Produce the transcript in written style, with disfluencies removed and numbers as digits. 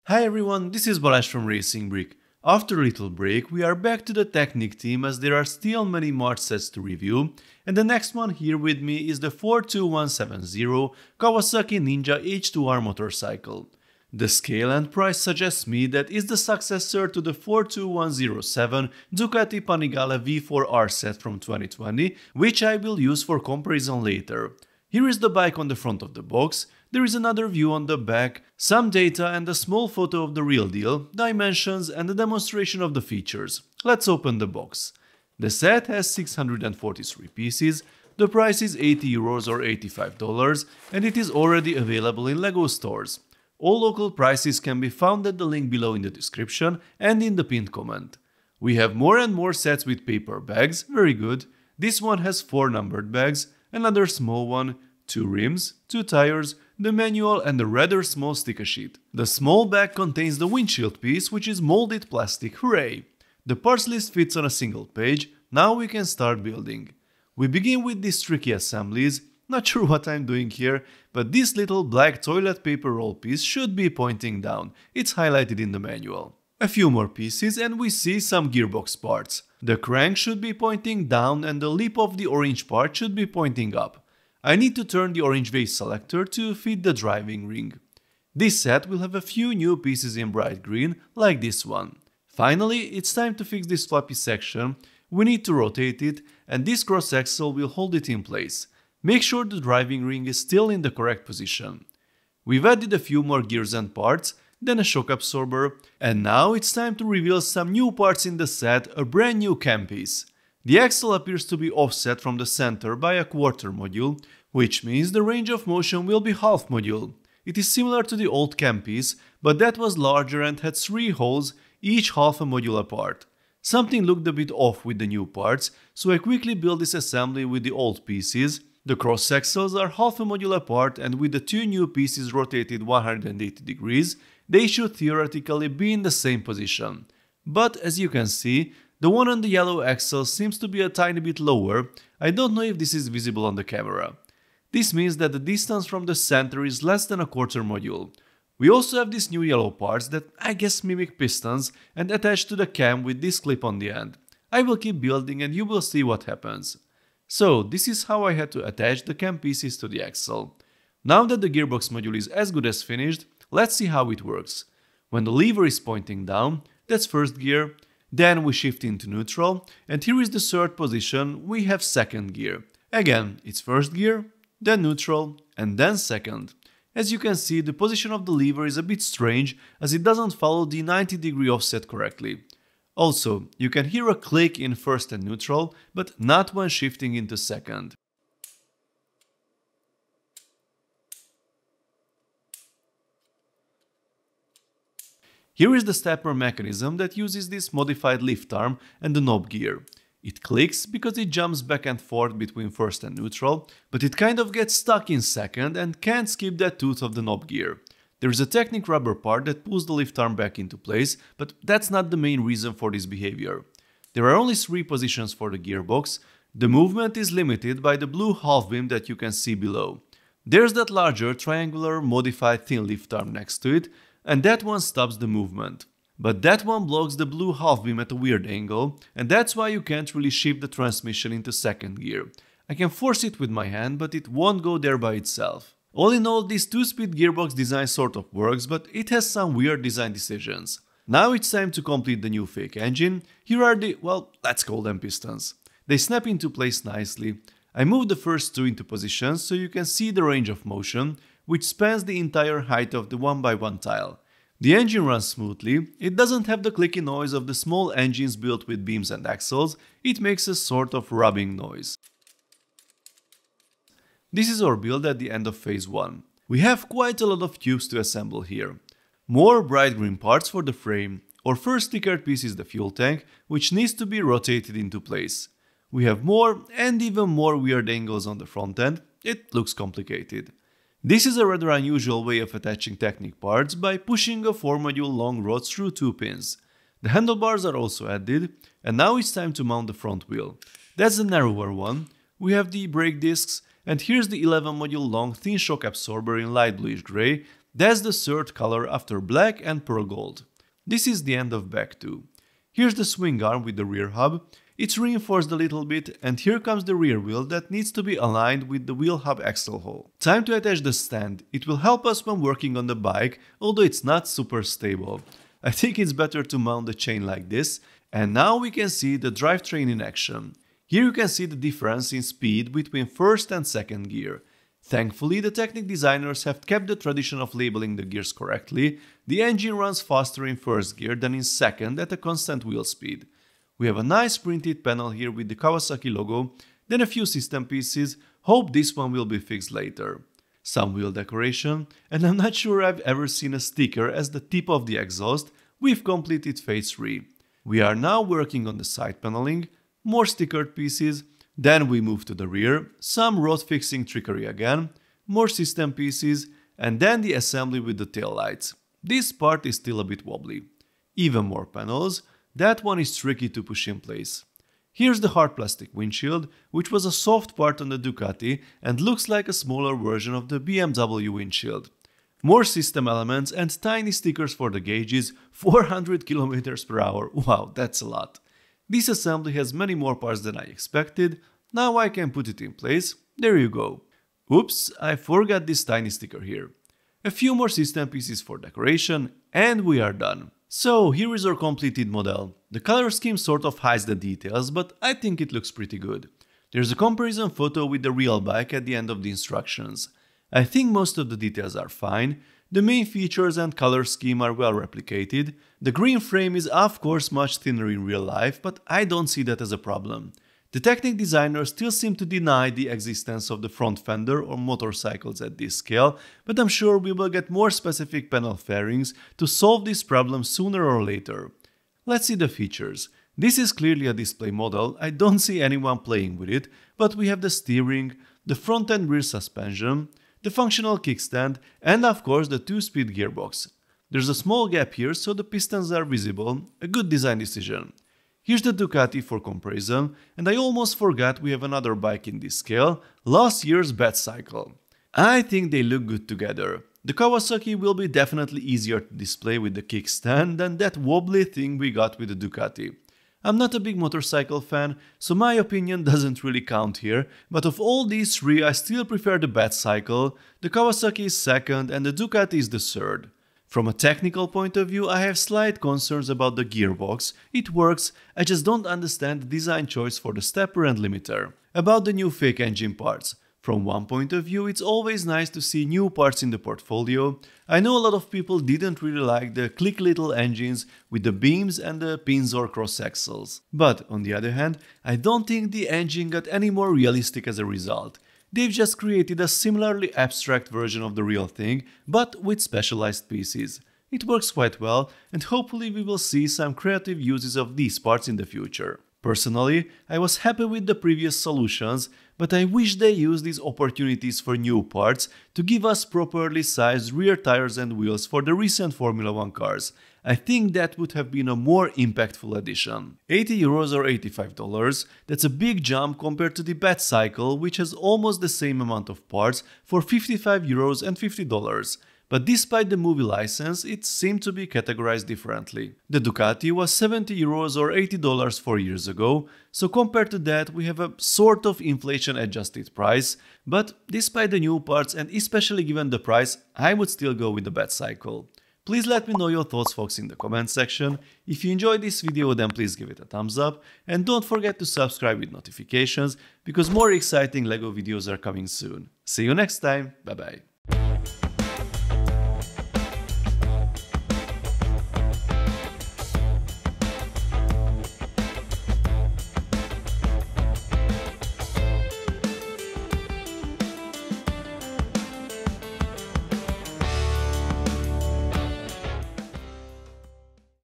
Hi everyone, this is Balázs from Racing Brick. After a little break, we are back to the Technic team as there are still many March sets to review, and the next one here with me is the 42170 Kawasaki Ninja H2R motorcycle. The scale and price suggests me that is the successor to the 42107 Ducati Panigale V4R set from 2020, which I will use for comparison later. Here is the bike on the front of the box. There is another view on the back, some data and a small photo of the real deal, dimensions and a demonstration of the features. Let's open the box. The set has 643 pieces, the price is €80 or $85 and it is already available in LEGO stores. All local prices can be found at the link below in the description and in the pinned comment. We have more and more sets with paper bags, very good. This one has 4 numbered bags, another small one, 2 rims, 2 tires, the manual and a rather small sticker sheet. The small bag contains the windshield piece, which is molded plastic, hooray! The parts list fits on a single page, now we can start building. We begin with these tricky assemblies, not sure what I'm doing here, but this little black toilet paper roll piece should be pointing down, it's highlighted in the manual. A few more pieces and we see some gearbox parts. The crank should be pointing down and the lip of the orange part should be pointing up. I need to turn the orange vase selector to fit the driving ring. This set will have a few new pieces in bright green, like this one. Finally, it's time to fix this floppy section. We need to rotate it, and this cross axle will hold it in place. Make sure the driving ring is still in the correct position. We've added a few more gears and parts, then a shock absorber, and now it's time to reveal some new parts in the set, a brand new cam piece. The axle appears to be offset from the center by a quarter module, which means the range of motion will be half module. It is similar to the old cam piece, but that was larger and had 3 holes, each half a module apart. Something looked a bit off with the new parts, so I quickly built this assembly with the old pieces. The cross axles are half a module apart and with the 2 new pieces rotated 180 degrees, they should theoretically be in the same position. But as you can see, the one on the yellow axle seems to be a tiny bit lower. I don't know if this is visible on the camera. This means that the distance from the center is less than a quarter module. We also have these new yellow parts that I guess mimic pistons and attached to the cam with this clip on the end. I will keep building and you will see what happens. So this is how I had to attach the cam pieces to the axle. Now that the gearbox module is as good as finished, let's see how it works. When the lever is pointing down, that's first gear. Then we shift into neutral, and here is the third position, we have second gear. Again, it's first gear, then neutral, and then second. As you can see, the position of the lever is a bit strange as it doesn't follow the 90-degree offset correctly. Also, you can hear a click in first and neutral, but not when shifting into second. Here is the stepper mechanism that uses this modified lift arm and the knob gear. It clicks because it jumps back and forth between first and neutral, but it kind of gets stuck in second and can't skip that tooth of the knob gear. There is a Technic rubber part that pulls the lift arm back into place, but that's not the main reason for this behavior. There are only 3 positions for the gearbox. The movement is limited by the blue half beam that you can see below. There's that larger triangular modified thin lift arm next to it, and that one stops the movement. But that one blocks the blue half beam at a weird angle, and that's why you can't really shift the transmission into second gear. I can force it with my hand, but it won't go there by itself. All in all, this 2-speed gearbox design sort of works, but it has some weird design decisions. Now it's time to complete the new fake engine. Here are the, well, let's call them pistons. They snap into place nicely. I moved the first 2 into position so you can see the range of motion, which spans the entire height of the 1x1 tile. The engine runs smoothly, it doesn't have the clicky noise of the small engines built with beams and axles, it makes a sort of rubbing noise. This is our build at the end of phase 1. We have quite a lot of tubes to assemble here. More bright green parts for the frame. Our first stickered piece is the fuel tank, which needs to be rotated into place. We have more and even more weird angles on the front end, it looks complicated. This is a rather unusual way of attaching Technic parts by pushing a 4-module long rod through 2 pins. The handlebars are also added, and now it's time to mount the front wheel. That's the narrower one. We have the brake discs, and here's the 11-module long thin shock absorber in light bluish grey. That's the third color after black and pearl gold. This is the end of back 2. Here's the swing arm with the rear hub. It's reinforced a little bit, and here comes the rear wheel that needs to be aligned with the wheel hub axle hole. Time to attach the stand. It will help us when working on the bike, although it's not super stable. I think it's better to mount the chain like this, and now we can see the drivetrain in action. Here you can see the difference in speed between first and second gear. Thankfully, the Technic designers have kept the tradition of labeling the gears correctly. The engine runs faster in first gear than in second at a constant wheel speed. We have a nice printed panel here with the Kawasaki logo, then a few system pieces. Hope this one will be fixed later. Some wheel decoration, and I'm not sure I've ever seen a sticker as the tip of the exhaust. We've completed phase 3. We are now working on the side paneling, more stickered pieces, then we move to the rear, some rod fixing trickery again, more system pieces, and then the assembly with the tail lights. This part is still a bit wobbly. Even more panels, that one is tricky to push in place. Here's the hard plastic windshield, which was a soft part on the Ducati and looks like a smaller version of the BMW windshield. More system elements and tiny stickers for the gauges, 400 km/h, wow, that's a lot. This assembly has many more parts than I expected. Now I can put it in place. There you go. Oops, I forgot this tiny sticker here. A few more system pieces for decoration, and we are done. So here is our completed model. The color scheme sort of hides the details, but I think it looks pretty good. There's a comparison photo with the real bike at the end of the instructions. I think most of the details are fine. The main features and color scheme are well replicated. The green frame is of course much thinner in real life, but I don't see that as a problem. The Technic designers still seem to deny the existence of the front fender or motorcycles at this scale, but I'm sure we will get more specific panel fairings to solve this problem sooner or later. Let's see the features. This is clearly a display model. I don't see anyone playing with it, but we have the steering, the front and rear suspension, the functional kickstand, and of course the 2-speed gearbox. There's a small gap here so the pistons are visible, a good design decision. Here's the Ducati for comparison, and I almost forgot we have another bike in this scale, last year's Batcycle. I think they look good together. The Kawasaki will be definitely easier to display with the kickstand than that wobbly thing we got with the Ducati. I'm not a big motorcycle fan, so my opinion doesn't really count here, but of all these three I still prefer the Batcycle, the Kawasaki is second and the Ducati is the third. From a technical point of view, I have slight concerns about the gearbox. It works, I just don't understand the design choice for the stepper and limiter. About the new fake engine parts. From one point of view, it's always nice to see new parts in the portfolio. I know a lot of people didn't really like the click little engines with the beams and the Pinzor cross axles. But on the other hand, I don't think the engine got any more realistic as a result. They've just created a similarly abstract version of the real thing, but with specialized pieces. It works quite well, and hopefully we will see some creative uses of these parts in the future. Personally, I was happy with the previous solutions, but I wish they used these opportunities for new parts to give us properly sized rear tires and wheels for the recent Formula 1 cars. I think that would have been a more impactful addition. €80 or $85, that's a big jump compared to the Batcycle, which has almost the same amount of parts for €55 and $50. But despite the movie license, it seemed to be categorized differently. The Ducati was €70 or $80 4 years ago, so compared to that we have a sort of inflation adjusted price, but despite the new parts and especially given the price, I would still go with the Batcycle. Please let me know your thoughts, folks, in the comment section. If you enjoyed this video, then please give it a thumbs up and don't forget to subscribe with notifications because more exciting LEGO videos are coming soon. See you next time, bye bye.